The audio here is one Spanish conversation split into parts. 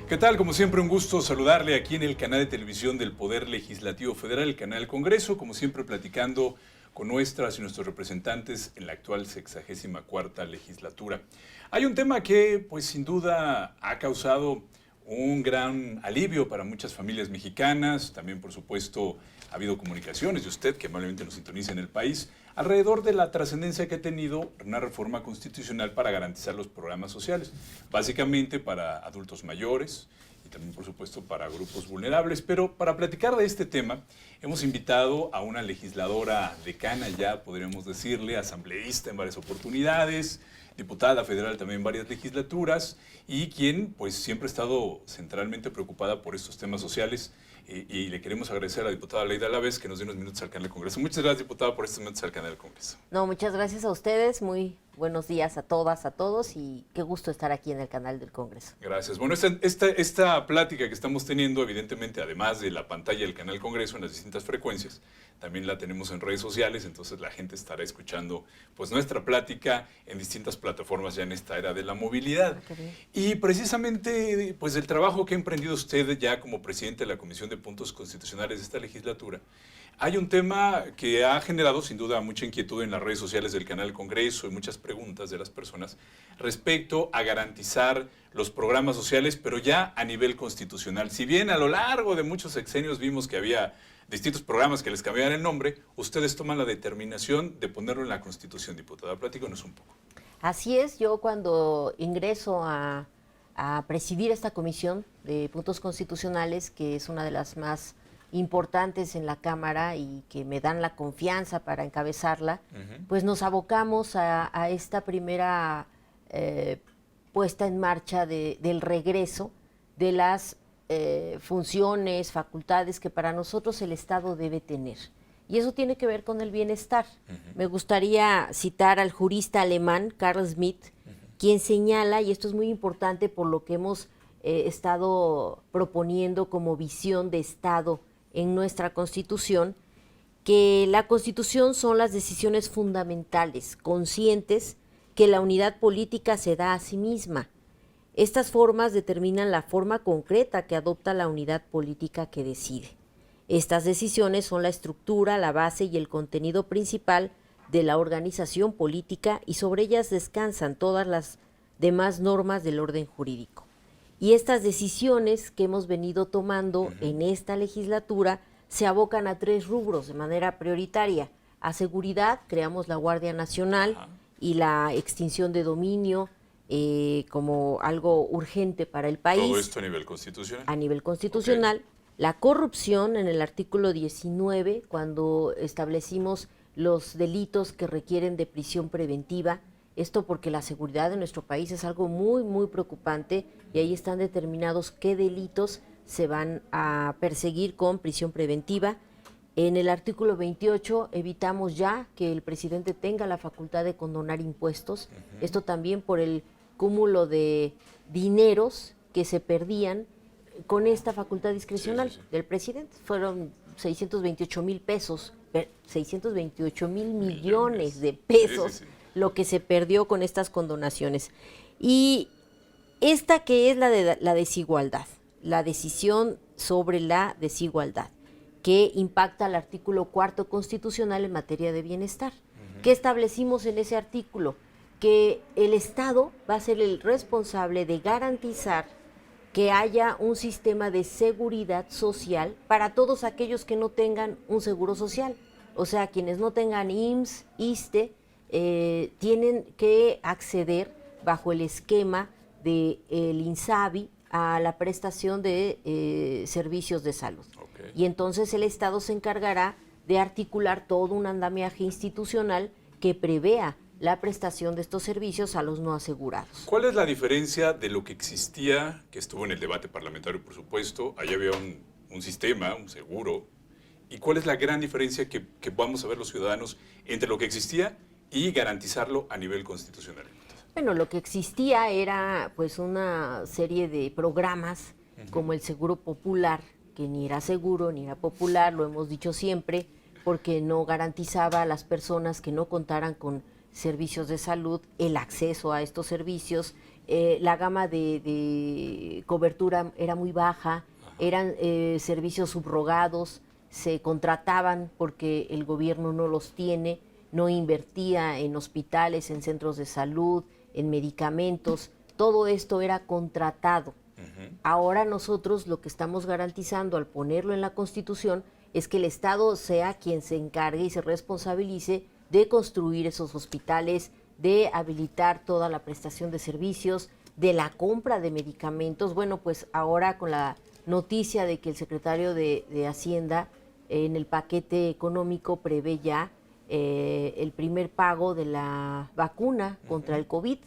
¿Qué tal? Como siempre, un gusto saludarle aquí en el canal de televisión del Poder Legislativo Federal, el canal del Congreso, como siempre platicando con nuestras y nuestros representantes en la actual 64ª legislatura. Hay un tema que, pues sin duda, ha causado un gran alivio para muchas familias mexicanas. También, por supuesto, ha habido comunicaciones de usted, que amablemente nos sintoniza en el país, alrededor de la trascendencia que ha tenido una reforma constitucional para garantizar los programas sociales, básicamente para adultos mayores y también, por supuesto, para grupos vulnerables. Pero para platicar de este tema, hemos invitado a una legisladora decana, ya podríamos decirle, asambleísta en varias oportunidades, diputada federal también en varias legislaturas, y quien pues siempre ha estado centralmente preocupada por estos temas sociales. Y le queremos agradecer a la diputada Leida Alavez que nos dio unos minutos al canal del Congreso. Muchas gracias, diputada, por estos minutos al canal del Congreso. No, muchas gracias a ustedes. Muy buenos días a todas, a todos, y qué gusto estar aquí en el canal del Congreso. Gracias. Bueno, esta plática que estamos teniendo, evidentemente, además de la pantalla del canal del Congreso en las distintas frecuencias, también la tenemos en redes sociales, entonces la gente estará escuchando pues nuestra plática en distintas plataformas ya en esta era de la movilidad. Y precisamente pues el trabajo que ha emprendido usted ya como presidente de la Comisión de Puntos Constitucionales de esta legislatura, hay un tema que ha generado sin duda mucha inquietud en las redes sociales del canal del Congreso y muchas preguntas de las personas respecto a garantizar los programas sociales, pero ya a nivel constitucional. Si bien a lo largo de muchos sexenios vimos que había distintos programas que les cambiaban el nombre, ustedes toman la determinación de ponerlo en la Constitución, diputada. Platícanos un poco. Así es, yo cuando ingreso a presidir esta comisión de puntos constitucionales, que es una de las más importantes en la Cámara y que me dan la confianza para encabezarla, pues nos abocamos a esta primera puesta en marcha del regreso de las funciones, facultades que para nosotros el Estado debe tener. Y eso tiene que ver con el bienestar. Me gustaría citar al jurista alemán Carl Schmitt, quien señala, y esto es muy importante por lo que hemos estado proponiendo como visión de Estado en nuestra Constitución, que la Constitución son las decisiones fundamentales, conscientes que la unidad política se da a sí misma. Estas formas determinan la forma concreta que adopta la unidad política que decide. Estas decisiones son la estructura, la base y el contenido principal de la organización política y sobre ellas descansan todas las demás normas del orden jurídico. Y estas decisiones que hemos venido tomando en esta legislatura se abocan a 3 rubros de manera prioritaria. A seguridad, creamos la Guardia Nacional y la extinción de dominio como algo urgente para el país. ¿Todo esto a nivel constitucional? A nivel constitucional. Okay. La corrupción en el artículo 19, cuando establecimos los delitos que requieren de prisión preventiva. Esto porque la seguridad de nuestro país es algo muy, muy preocupante y ahí están determinados qué delitos se van a perseguir con prisión preventiva. En el artículo 28 evitamos ya que el presidente tenga la facultad de condonar impuestos. Esto también por el cúmulo de dineros que se perdían con esta facultad discrecional del presidente. Fueron 628,000 pesos, 628,000 millones de pesos. Lo que se perdió con estas condonaciones. Y esta que es la de la desigualdad, la decisión sobre la desigualdad, que impacta al artículo 4 constitucional en materia de bienestar. ¿Qué establecimos en ese artículo? Que el Estado va a ser el responsable de garantizar que haya un sistema de seguridad social para todos aquellos que no tengan un seguro social. O sea, quienes no tengan IMSS, ISSSTE, tienen que acceder bajo el esquema del INSABI a la prestación de servicios de salud. Okay. Y entonces el Estado se encargará de articular todo un andamiaje institucional que prevea la prestación de estos servicios a los no asegurados. ¿Cuál es la diferencia de lo que existía, que estuvo en el debate parlamentario, por supuesto? Allá había un sistema, un seguro. ¿Y cuál es la gran diferencia que vamos a ver los ciudadanos entre lo que existía y garantizarlo a nivel constitucional? Bueno, lo que existía era pues una serie de programas como el Seguro Popular, que ni era seguro ni era popular, lo hemos dicho siempre, porque no garantizaba a las personas que no contaran con servicios de salud el acceso a estos servicios, la gama de cobertura era muy baja, eran servicios subrogados, se contrataban porque el gobierno no los tiene, no invertía en hospitales, en centros de salud, en medicamentos, todo esto era contratado. Ahora nosotros lo que estamos garantizando al ponerlo en la Constitución es que el Estado sea quien se encargue y se responsabilice de construir esos hospitales, de habilitar toda la prestación de servicios, de la compra de medicamentos. Bueno, pues ahora con la noticia de que el secretario de Hacienda en el paquete económico prevé ya el primer pago de la vacuna contra el COVID.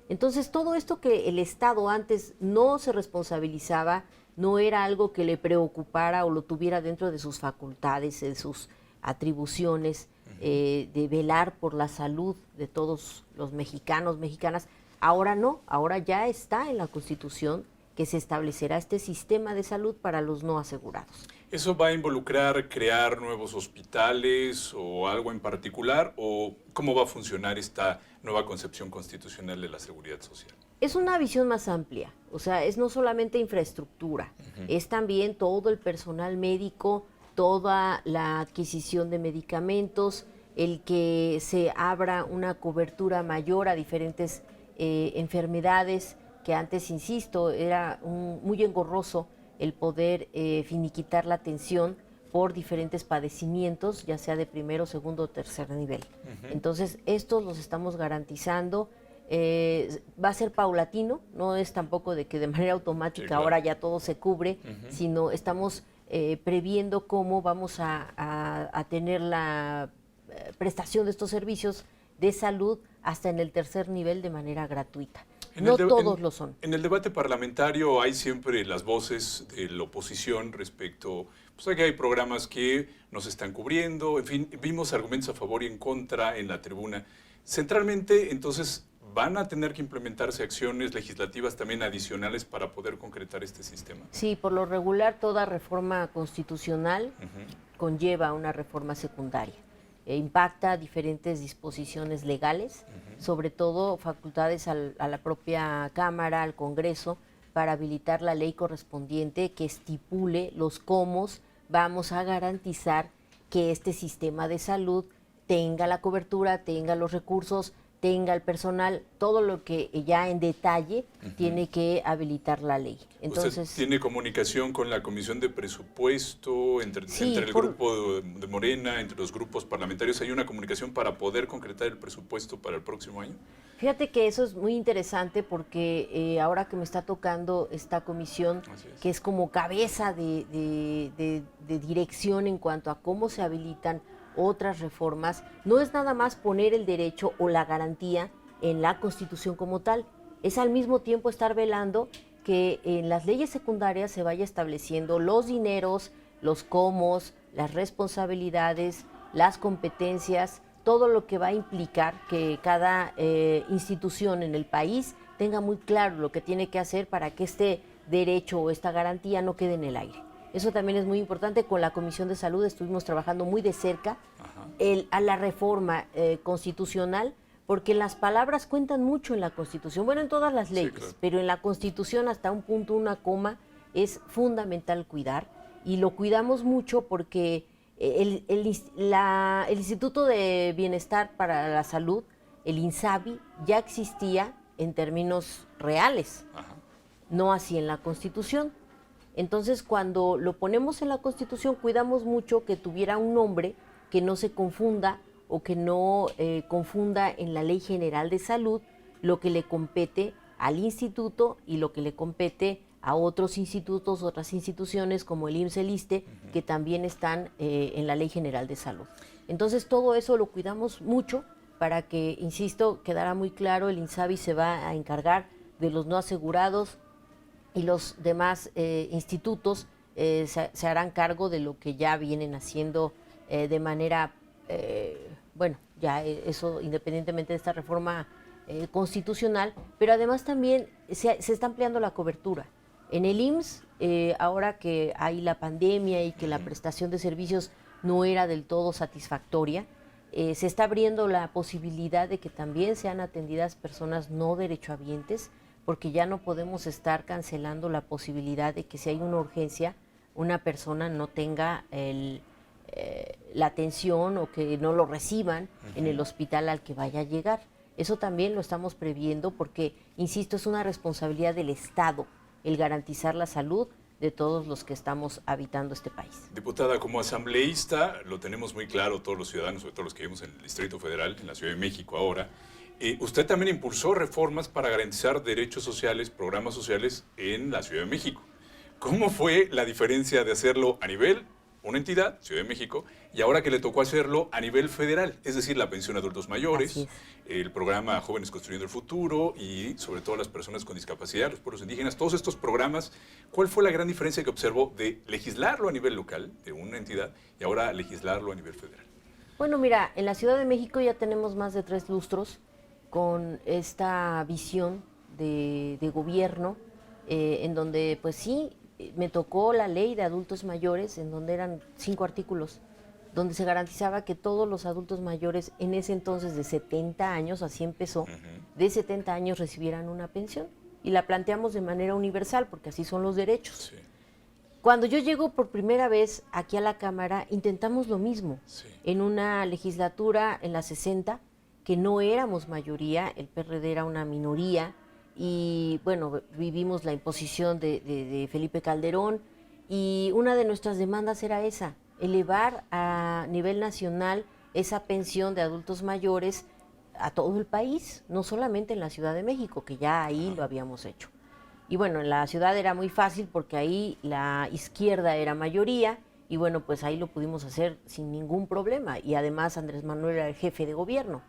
Entonces, todo esto que el Estado antes no se responsabilizaba, no era algo que le preocupara o lo tuviera dentro de sus facultades, de sus atribuciones, de velar por la salud de todos los mexicanos, mexicanas. Ahora no, ahora ya está en la Constitución que se establecerá este sistema de salud para los no asegurados. ¿Eso va a involucrar crear nuevos hospitales o algo en particular? ¿O cómo va a funcionar esta nueva concepción constitucional de la seguridad social? Es una visión más amplia, o sea, es no solamente infraestructura, es también todo el personal médico, toda la adquisición de medicamentos, el que se abra una cobertura mayor a diferentes enfermedades, que antes, insisto, era muy engorroso el poder finiquitar la atención por diferentes padecimientos, ya sea de primero, segundo o tercer nivel. Entonces, estos los estamos garantizando. Va a ser paulatino, no es tampoco de que de manera automática claro. Ahora ya todo se cubre, sino estamos previendo cómo vamos a tener la prestación de estos servicios de salud hasta en el tercer nivel de manera gratuita. No todos lo son. En el debate parlamentario hay siempre las voces de la oposición respecto, pues a que hay programas que nos están cubriendo, en fin, vimos argumentos a favor y en contra en la tribuna. Centralmente, entonces, ¿van a tener que implementarse acciones legislativas también adicionales para poder concretar este sistema? Sí, por lo regular toda reforma constitucional conlleva una reforma secundaria. Impacta diferentes disposiciones legales, sobre todo facultades a la propia Cámara, al Congreso, para habilitar la ley correspondiente que estipule los cómo vamos a garantizar que este sistema de salud tenga la cobertura, tenga los recursos, tenga el personal, todo lo que ya en detalle tiene que habilitar la ley. Entonces, ¿usted tiene comunicación con la Comisión de Presupuesto, entre el grupo de Morena, entre los grupos parlamentarios? ¿Hay una comunicación para poder concretar el presupuesto para el próximo año? Fíjate que eso es muy interesante porque ahora que me está tocando esta comisión, que es como cabeza de dirección en cuanto a cómo se habilitan otras reformas, no es nada más poner el derecho o la garantía en la Constitución como tal, es al mismo tiempo estar velando que en las leyes secundarias se vaya estableciendo los dineros, los cómo, las responsabilidades, las competencias, todo lo que va a implicar que cada institución en el país tenga muy claro lo que tiene que hacer para que este derecho o esta garantía no quede en el aire. Eso también es muy importante. Con la Comisión de Salud estuvimos trabajando muy de cerca a la reforma constitucional, porque las palabras cuentan mucho en la Constitución, bueno, en todas las leyes, claro. Pero en la Constitución hasta un punto, una coma, es fundamental cuidar, y lo cuidamos mucho porque el Instituto de Bienestar para la Salud, el INSABI, ya existía en términos reales, no así en la Constitución. Entonces, cuando lo ponemos en la Constitución, cuidamos mucho que tuviera un nombre que no se confunda o que no confunda en la Ley General de Salud lo que le compete al instituto y lo que le compete a otros institutos, otras instituciones como el IMSS, el ISSSTE, que también están en la Ley General de Salud. Entonces, todo eso lo cuidamos mucho para que, insisto, quedara muy claro, el INSABI se va a encargar de los no asegurados, y los demás institutos se harán cargo de lo que ya vienen haciendo de manera, bueno, ya eso independientemente de esta reforma constitucional, pero además también se está ampliando la cobertura. En el IMSS, ahora que hay la pandemia y que la prestación de servicios no era del todo satisfactoria, se está abriendo la posibilidad de que también sean atendidas personas no derechohabientes, porque ya no podemos estar cancelando la posibilidad de que si hay una urgencia, una persona no tenga la atención o que no lo reciban en el hospital al que vaya a llegar. Eso también lo estamos previendo porque, insisto, es una responsabilidad del Estado el garantizar la salud de todos los que estamos habitando este país. Diputada, como asambleísta, lo tenemos muy claro todos los ciudadanos, sobre todo los que vivimos en el Distrito Federal, en la Ciudad de México ahora. Usted también impulsó reformas para garantizar derechos sociales, programas sociales en la Ciudad de México. ¿Cómo fue la diferencia de hacerlo a nivel una entidad, Ciudad de México, y ahora que le tocó hacerlo a nivel federal? Es decir, la pensión a adultos mayores, el programa Jóvenes Construyendo el Futuro y sobre todo las personas con discapacidad, los pueblos indígenas, todos estos programas. ¿Cuál fue la gran diferencia que observó de legislarlo a nivel local, de una entidad, y ahora legislarlo a nivel federal? Bueno, mira, en la Ciudad de México ya tenemos más de 3 lustros con esta visión de gobierno, en donde pues sí, me tocó la ley de adultos mayores, en donde eran 5 artículos, donde se garantizaba que todos los adultos mayores en ese entonces de 70 años, así empezó, de 70 años recibieran una pensión. Y la planteamos de manera universal, porque así son los derechos. Sí. Cuando yo llego por primera vez aquí a la Cámara, intentamos lo mismo. Sí. En una legislatura en la 60, que no éramos mayoría, el PRD era una minoría, y bueno, vivimos la imposición de Felipe Calderón, y una de nuestras demandas era esa, elevar a nivel nacional esa pensión de adultos mayores a todo el país, no solamente en la Ciudad de México, que ya ahí lo habíamos hecho. Y bueno, en la ciudad era muy fácil porque ahí la izquierda era mayoría, y bueno, pues ahí lo pudimos hacer sin ningún problema, y además Andrés Manuel era el jefe de gobierno.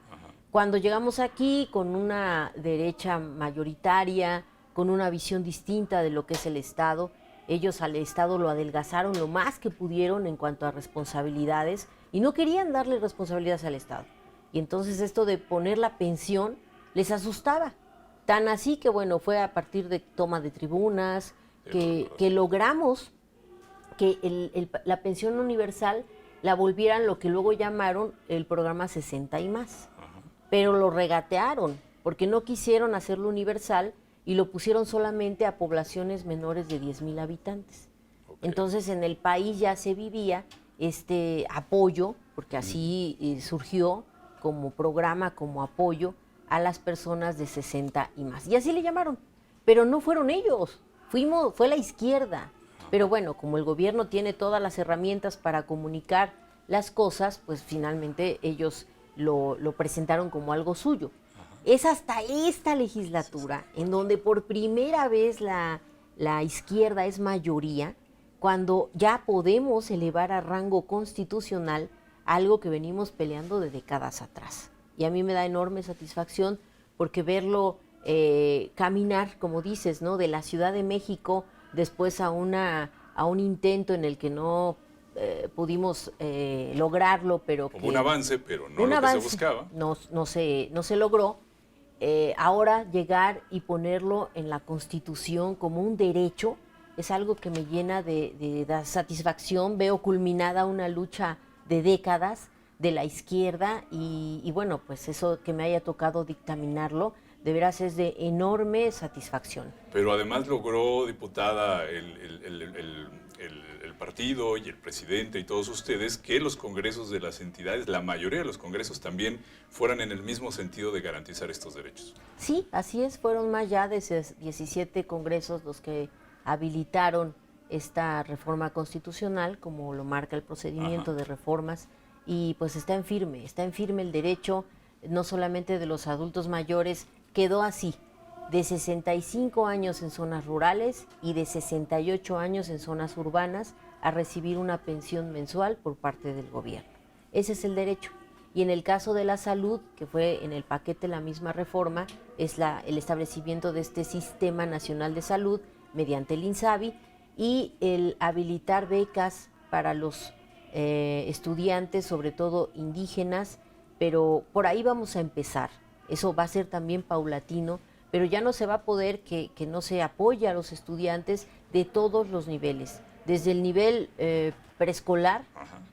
Cuando llegamos aquí con una derecha mayoritaria, con una visión distinta de lo que es el Estado, ellos al Estado lo adelgazaron lo más que pudieron en cuanto a responsabilidades y no querían darle responsabilidades al Estado. Y entonces esto de poner la pensión les asustaba. Tan así que bueno, fue a partir de toma de tribunas que logramos que la pensión universal la volvieran lo que luego llamaron el programa 60 y más. Pero lo regatearon, porque no quisieron hacerlo universal y lo pusieron solamente a poblaciones menores de 10,000 habitantes. Entonces en el país ya se vivía este apoyo, porque así surgió como programa, como apoyo a las personas de 60 y más. Y así le llamaron, pero no fueron ellos, fue la izquierda. Pero bueno, como el gobierno tiene todas las herramientas para comunicar las cosas, pues finalmente ellos lo presentaron como algo suyo. Es hasta esta legislatura en donde por primera vez la izquierda es mayoría, cuando ya podemos elevar a rango constitucional algo que venimos peleando de décadas atrás. Y a mí me da enorme satisfacción porque verlo caminar, como dices, ¿no? De la Ciudad de México después a un intento en el que no pudimos lograrlo, pero como un avance, pero no lo que se buscaba. No se logró. Ahora llegar y ponerlo en la Constitución como un derecho es algo que me llena de satisfacción. Veo culminada una lucha de décadas de la izquierda y bueno, pues eso que me haya tocado dictaminarlo, de veras es de enorme satisfacción. Pero además logró, diputada, el partido y el presidente y todos ustedes que los congresos de las entidades, la mayoría de los congresos también fueran en el mismo sentido de garantizar estos derechos. Sí, así es, fueron más ya de 17 congresos los que habilitaron esta reforma constitucional, como lo marca el procedimiento de reformas, y pues está en firme el derecho, no solamente de los adultos mayores, quedó así, de 65 años en zonas rurales y de 68 años en zonas urbanas a recibir una pensión mensual por parte del gobierno. Ese es el derecho. Y en el caso de la salud, que fue en el paquete la misma reforma, es el establecimiento de este Sistema Nacional de Salud mediante el INSABI y el habilitar becas para los estudiantes, sobre todo indígenas, pero por ahí vamos a empezar. Eso va a ser también paulatino, pero ya no se va a poder que no se apoye a los estudiantes de todos los niveles, desde el nivel preescolar,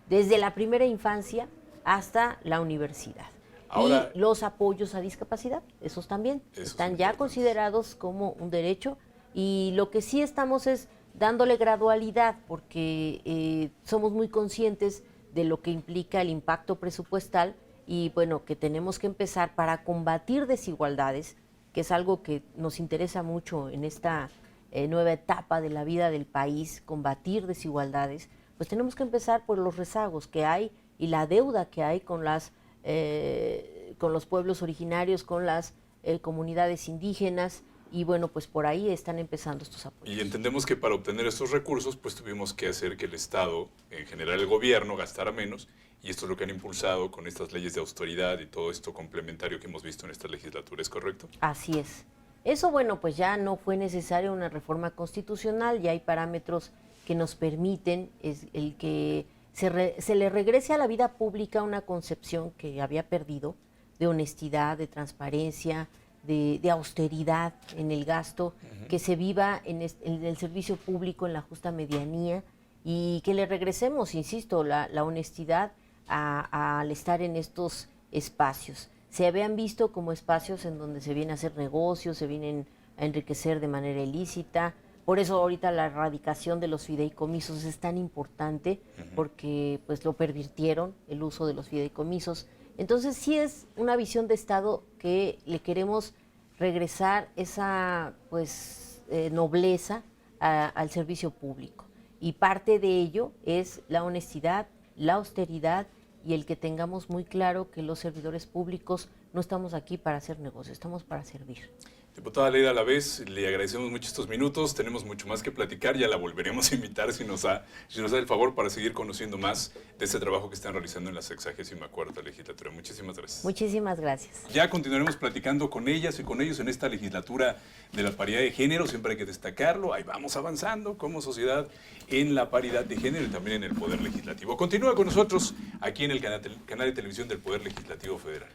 desde la primera infancia hasta la universidad. Ahora, y los apoyos a discapacidad, esos también Esos están son ya importantes. considerados como un derecho, y lo que sí estamos es dándole gradualidad, porque somos muy conscientes de lo que implica el impacto presupuestal, y bueno, que tenemos que empezar para combatir desigualdades, que es algo que nos interesa mucho en esta nueva etapa de la vida del país, combatir desigualdades. Pues tenemos que empezar por los rezagos que hay y la deuda que hay con los pueblos originarios, con las comunidades indígenas, y bueno, pues por ahí están empezando estos apoyos. y entendemos que para obtener estos recursos, pues tuvimos que hacer que el Estado, en general el gobierno, gastara menos, y esto es lo que han impulsado con estas leyes de austeridad y todo esto complementario que hemos visto en esta legislatura, ¿es correcto? Así es. Eso, bueno, pues ya no fue necesaria una reforma constitucional, ya hay parámetros que nos permiten el que se le regrese a la vida pública una concepción que había perdido de honestidad, de transparencia, de austeridad en el gasto, que se viva en el servicio público en la justa medianía, y que le regresemos, insisto, la honestidad al estar en estos espacios. Se habían visto como espacios en donde se viene a hacer negocios, se vienen a enriquecer de manera ilícita. Por eso ahorita la erradicación de los fideicomisos es tan importante, porque pues lo pervirtieron, el uso de los fideicomisos. Entonces sí es una visión de Estado que le queremos regresar esa pues nobleza al servicio público. Y parte de ello es la honestidad, la austeridad, y el que tengamos muy claro que los servidores públicos no estamos aquí para hacer negocio, estamos para servir. Diputada Leida Alavés, le agradecemos mucho estos minutos, tenemos mucho más que platicar, ya la volveremos a invitar si nos da el favor para seguir conociendo más de este trabajo que están realizando en la 64ª legislatura. Muchísimas gracias. Muchísimas gracias. Ya continuaremos platicando con ellas y con ellos en esta legislatura de la paridad de género, siempre hay que destacarlo, ahí vamos avanzando como sociedad en la paridad de género y también en el Poder Legislativo. Continúa con nosotros aquí en el canal de televisión del Poder Legislativo Federal.